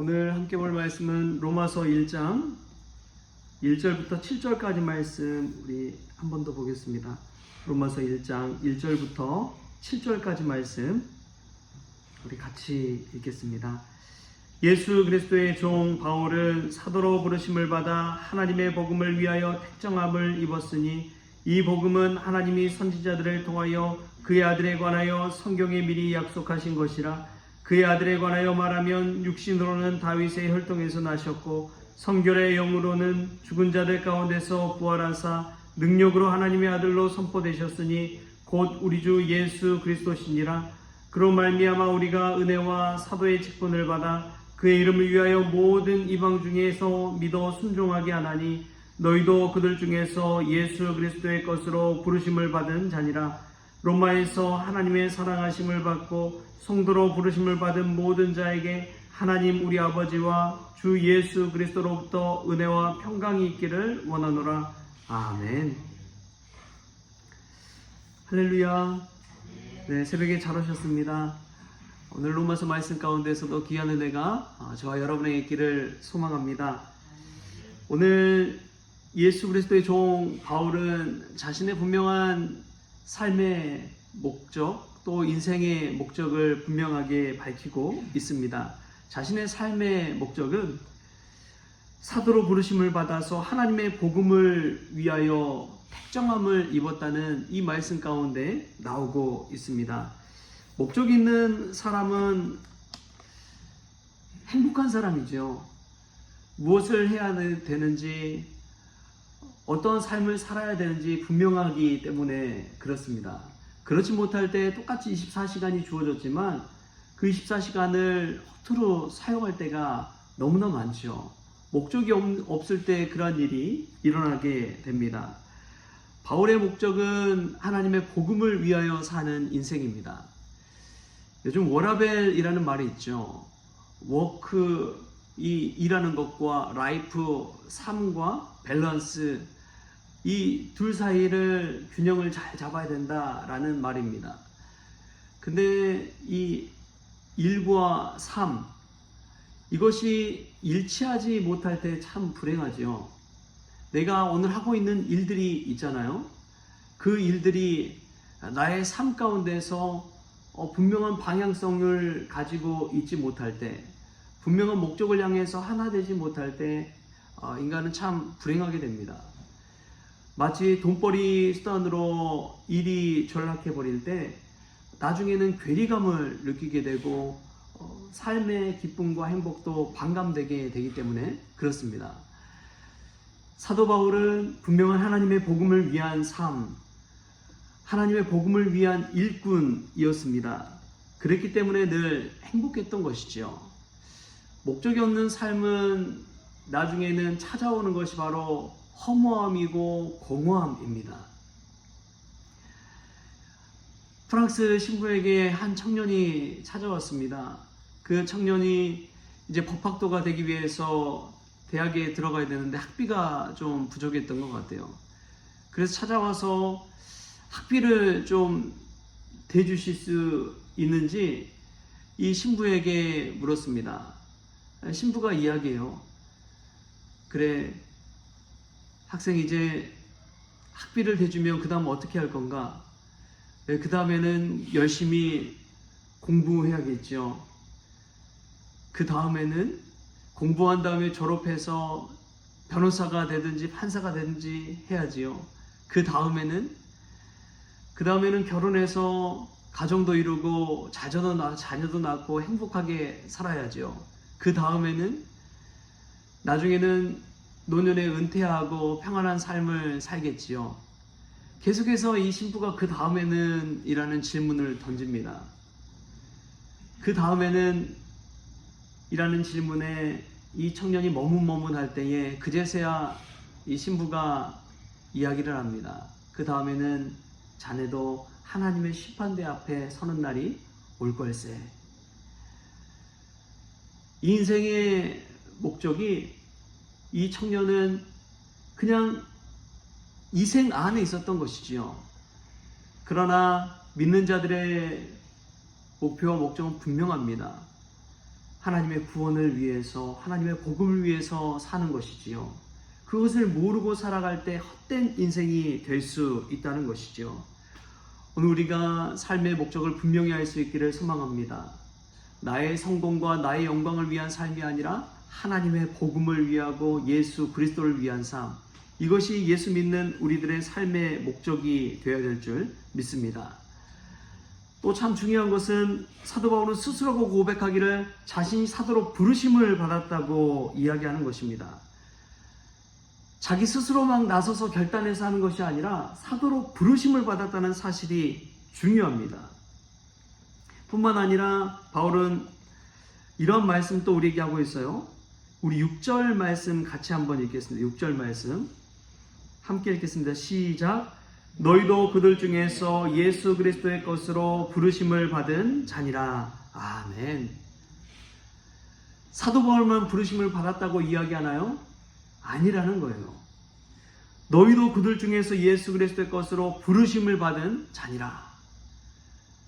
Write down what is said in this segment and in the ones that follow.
오늘 함께 볼 말씀은 로마서 1장 1절부터 7절까지 말씀 우리 한 번 더 보겠습니다. 로마서 1장 1절부터 7절까지 말씀 우리 같이 읽겠습니다. 예수 그리스도의 종 바울은 사도로 부르심을 받아 하나님의 복음을 위하여 택정함을 입었으니 이 복음은 하나님이 선지자들을 통하여 그의 아들에 관하여 성경에 미리 약속하신 것이라. 그의 아들에 관하여 말하면 육신으로는 다윗의 혈통에서 나셨고 성결의 영으로는 죽은 자들 가운데서 부활하사 능력으로 하나님의 아들로 선포되셨으니 곧 우리 주 예수 그리스도시니라. 그로 말미암아 우리가 은혜와 사도의 직분을 받아 그의 이름을 위하여 모든 이방 중에서 믿어 순종하게 하나니 너희도 그들 중에서 예수 그리스도의 것으로 부르심을 받은 자니라. 로마에서 하나님의 사랑하심을 받고 성도로 부르심을 받은 모든 자에게 하나님 우리 아버지와 주 예수 그리스도로부터 은혜와 평강이 있기를 원하노라. 아멘. 할렐루야. 네, 새벽에 잘 오셨습니다. 오늘 로마서 말씀 가운데서도 귀한 은혜가 저와 여러분에게 있기를 소망합니다. 오늘 예수 그리스도의 종 바울은 자신의 분명한 삶의 목적 또 인생의 목적을 분명하게 밝히고 있습니다. 자신의 삶의 목적은 사도로 부르심을 받아서 하나님의 복음을 위하여 택정함을 입었다는 이 말씀 가운데 나오고 있습니다. 목적 있는 사람은 행복한 사람이죠. 무엇을 해야 되는지 어떤 삶을 살아야 되는지 분명하기 때문에 그렇습니다. 그렇지 못할 때 똑같이 24시간이 주어졌지만 그 24시간을 허투루 사용할 때가 너무나 많죠. 목적이 없을 때 그런 일이 일어나게 됩니다. 바울의 목적은 하나님의 복음을 위하여 사는 인생입니다. 요즘 워라벨이라는 말이 있죠. 워크, 이 일하는 것과 라이프, 삶과 밸런스, 이 둘 사이를 균형을 잘 잡아야 된다라는 말입니다. 근데 이 일과 삶, 이것이 일치하지 못할 때 참 불행하죠. 내가 오늘 하고 있는 일들이 있잖아요. 그 일들이 나의 삶 가운데서 분명한 방향성을 가지고 있지 못할 때, 분명한 목적을 향해서 하나 되지 못할 때 인간은 참 불행하게 됩니다. 마치 돈벌이 수단으로 일이 전락해 버릴 때 나중에는 괴리감을 느끼게 되고 삶의 기쁨과 행복도 반감되게 되기 때문에 그렇습니다. 사도 바울은 분명한 하나님의 복음을 위한 삶, 하나님의 복음을 위한 일꾼이었습니다. 그랬기 때문에 늘 행복했던 것이죠. 목적이 없는 삶은 나중에는 찾아오는 것이 바로 허무함이고 공허함입니다. 프랑스 신부에게 한 청년이 찾아왔습니다. 그 청년이 이제 법학도가 되기 위해서 대학에 들어가야 되는데 학비가 좀 부족했던 것 같아요. 그래서 찾아와서 학비를 좀 대주실 수 있는지 이 신부에게 물었습니다. 신부가 이야기해요. 그래, 학생이 이제 학비를 대주면 그 다음 어떻게 할 건가? 그 다음에는 열심히 공부해야겠죠. 그 다음에는 공부한 다음에 졸업해서 변호사가 되든지 판사가 되든지 해야지요. 그 다음에는 결혼해서 가정도 이루고 자녀도 낳고 행복하게 살아야죠. 그 다음에는 나중에는 노년에 은퇴하고 평안한 삶을 살겠지요. 계속해서 이 신부가 그 다음에는 이라는 질문을 던집니다. 그 다음에는 이라는 질문에 이 청년이 머뭇머뭇할 때에 그제서야 이 신부가 이야기를 합니다. 그 다음에는 자네도 하나님의 심판대 앞에 서는 날이 올 걸세. 이 인생의 목적이 이 청년은 그냥 이 생 안에 있었던 것이지요. 그러나 믿는 자들의 목표와 목적은 분명합니다. 하나님의 구원을 위해서, 하나님의 복음을 위해서 사는 것이지요. 그것을 모르고 살아갈 때 헛된 인생이 될 수 있다는 것이죠. 오늘 우리가 삶의 목적을 분명히 알 수 있기를 소망합니다. 나의 성공과 나의 영광을 위한 삶이 아니라 하나님의 복음을 위하고 예수 그리스도를 위한 삶, 이것이 예수 믿는 우리들의 삶의 목적이 되어야 될 줄 믿습니다. 또 참 중요한 것은 사도 바울은 스스로가 고백하기를 자신이 사도로 부르심을 받았다고 이야기하는 것입니다. 자기 스스로 막 나서서 결단해서 하는 것이 아니라 사도로 부르심을 받았다는 사실이 중요합니다. 뿐만 아니라 바울은 이런 말씀 또 우리에게 하고 있어요. 우리 6절 말씀 같이 한번 읽겠습니다. 6절 말씀 함께 읽겠습니다. 시작. 너희도 그들 중에서 예수 그리스도의 것으로 부르심을 받은 자니라. 아멘. 사도 바울만 부르심을 받았다고 이야기하나요? 아니라는 거예요. 너희도 그들 중에서 예수 그리스도의 것으로 부르심을 받은 자니라.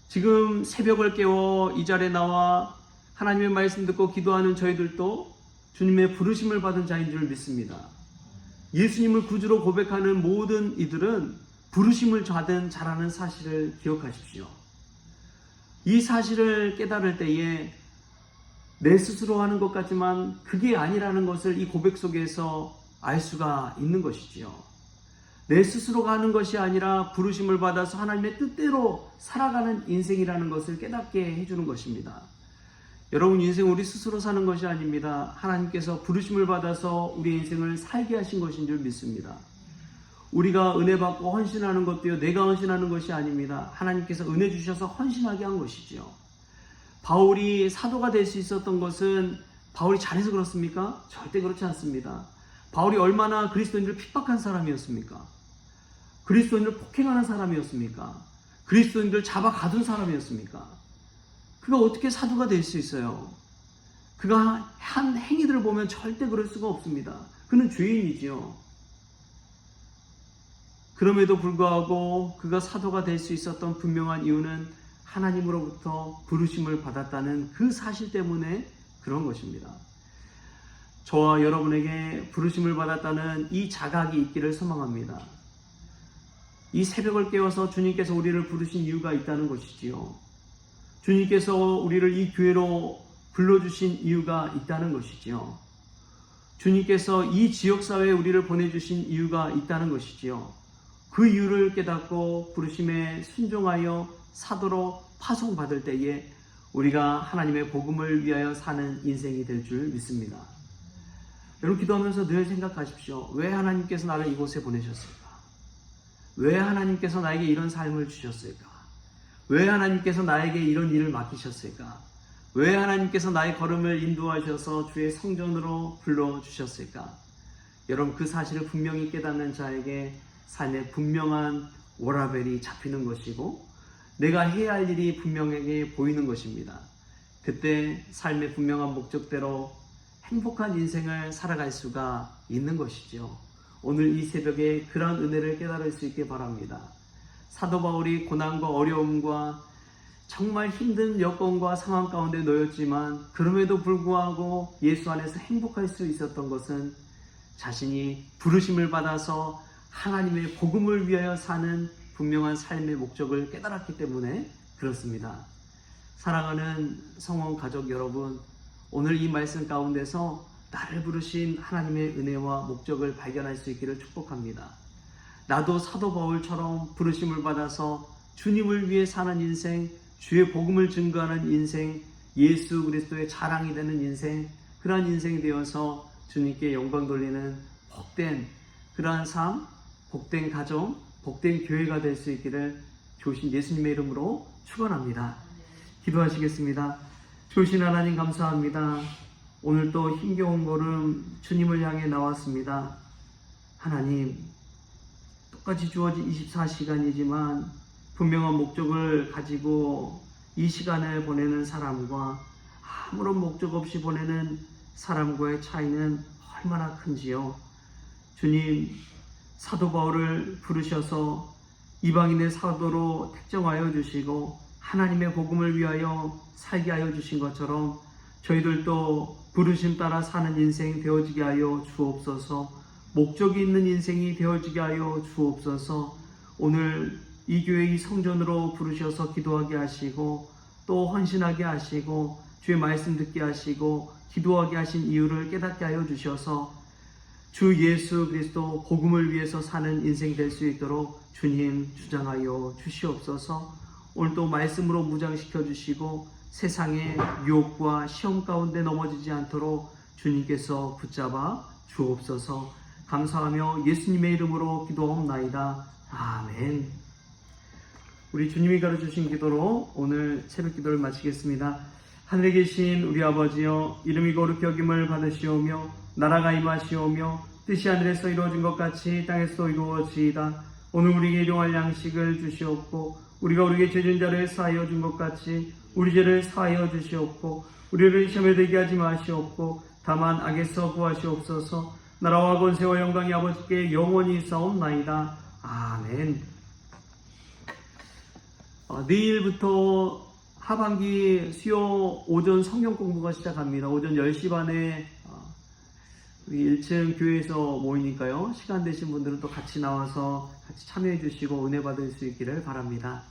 지금 새벽을 깨워 이 자리에 나와 하나님의 말씀 듣고 기도하는 저희들도 주님의 부르심을 받은 자인 줄 믿습니다. 예수님을 구주로 고백하는 모든 이들은 부르심을 받은 자라는 사실을 기억하십시오. 이 사실을 깨달을 때에 내 스스로 하는 것 같지만 그게 아니라는 것을 이 고백 속에서 알 수가 있는 것이지요. 내 스스로가 하는 것이 아니라 부르심을 받아서 하나님의 뜻대로 살아가는 인생이라는 것을 깨닫게 해주는 것입니다. 여러분, 인생 우리 스스로 사는 것이 아닙니다. 하나님께서 부르심을 받아서 우리 인생을 살게 하신 것인 줄 믿습니다. 우리가 은혜 받고 헌신하는 것도요, 내가 헌신하는 것이 아닙니다. 하나님께서 은혜 주셔서 헌신하게 한 것이지요. 바울이 사도가 될 수 있었던 것은 바울이 잘해서 그렇습니까? 절대 그렇지 않습니다. 바울이 얼마나 그리스도인들을 핍박한 사람이었습니까? 그리스도인들을 폭행하는 사람이었습니까? 그리스도인들을 잡아 가둔 사람이었습니까? 그가 어떻게 사도가 될 수 있어요? 그가 한 행위들을 보면 절대 그럴 수가 없습니다. 그는 죄인이지요. 그럼에도 불구하고 그가 사도가 될 수 있었던 분명한 이유는 하나님으로부터 부르심을 받았다는 그 사실 때문에 그런 것입니다. 저와 여러분에게 부르심을 받았다는 이 자각이 있기를 소망합니다. 이 새벽을 깨워서 주님께서 우리를 부르신 이유가 있다는 것이지요. 주님께서 우리를 이 교회로 불러주신 이유가 있다는 것이지요. 주님께서 이 지역사회에 우리를 보내주신 이유가 있다는 것이지요. 그 이유를 깨닫고 부르심에 순종하여 사도로 파송받을 때에 우리가 하나님의 복음을 위하여 사는 인생이 될 줄 믿습니다. 여러분, 기도하면서 늘 생각하십시오. 왜 하나님께서 나를 이곳에 보내셨을까? 왜 하나님께서 나에게 이런 삶을 주셨을까? 왜 하나님께서 나에게 이런 일을 맡기셨을까? 왜 하나님께서 나의 걸음을 인도하셔서 주의 성전으로 불러주셨을까? 여러분, 그 사실을 분명히 깨닫는 자에게 삶의 분명한 워라벨이 잡히는 것이고 내가 해야 할 일이 분명하게 보이는 것입니다. 그때 삶의 분명한 목적대로 행복한 인생을 살아갈 수가 있는 것이죠. 오늘 이 새벽에 그러한 은혜를 깨달을 수 있게 바랍니다. 사도 바울이 고난과 어려움과 정말 힘든 여건과 상황 가운데 놓였지만 그럼에도 불구하고 예수 안에서 행복할 수 있었던 것은 자신이 부르심을 받아서 하나님의 복음을 위하여 사는 분명한 삶의 목적을 깨달았기 때문에 그렇습니다. 사랑하는 성원 가족 여러분, 오늘 이 말씀 가운데서 나를 부르신 하나님의 은혜와 목적을 발견할 수 있기를 축복합니다. 나도 사도 바울처럼 부르심을 받아서 주님을 위해 사는 인생, 주의 복음을 증거하는 인생, 예수 그리스도의 자랑이 되는 인생, 그러한 인생이 되어서 주님께 영광 돌리는 복된 그러한 삶, 복된 가정, 복된 교회가 될 수 있기를 주신 예수님의 이름으로 축원합니다. 기도하시겠습니다. 주신 하나님 감사합니다. 오늘 또 힘겨운 걸음 주님을 향해 나왔습니다. 하나님, 똑같이 주어진 24시간이지만 분명한 목적을 가지고 이 시간을 보내는 사람과 아무런 목적 없이 보내는 사람과의 차이는 얼마나 큰지요. 주님, 사도 바울을 부르셔서 이방인의 사도로 택정하여 주시고 하나님의 복음을 위하여 살게 하여 주신 것처럼 저희들도 부르심 따라 사는 인생 되어지게 하여 주옵소서. 목적이 있는 인생이 되어지게 하여 주옵소서. 오늘 이 교회 이 성전으로 부르셔서 기도하게 하시고 또 헌신하게 하시고 주의 말씀 듣게 하시고 기도하게 하신 이유를 깨닫게 하여 주셔서 주 예수 그리스도 복음을 위해서 사는 인생 될 수 있도록 주님 주장하여 주시옵소서. 오늘도 말씀으로 무장시켜 주시고 세상의 유혹과 시험 가운데 넘어지지 않도록 주님께서 붙잡아 주옵소서. 감사하며 예수님의 이름으로 기도하옵나이다. 아멘. 우리 주님이 가르쳐주신 기도로 오늘 새벽 기도를 마치겠습니다. 하늘에 계신 우리 아버지여, 이름이 거룩히 여김을 받으시오며 나라가 임하시오며 뜻이 하늘에서 이루어진 것 같이 땅에서 이루어지이다. 오늘 우리에게 일용할 양식을 주시옵고 우리가 우리에게 죄진 자를 사하여 준 것 같이 우리 죄를 사하여 주시옵고 우리를 시험에 들게 하지 마시옵고 다만 악에서 구하시옵소서. 나라와 권세와 영광이 아버지께 영원히 있사옵나이다. 아멘. 내일부터 하반기 수요 오전 성경 공부가 시작합니다. 오전 10시 반에 우리 1층 교회에서 모이니까요. 시간 되신 분들은 또 같이 나와서 같이 참여해 주시고 은혜 받을 수 있기를 바랍니다.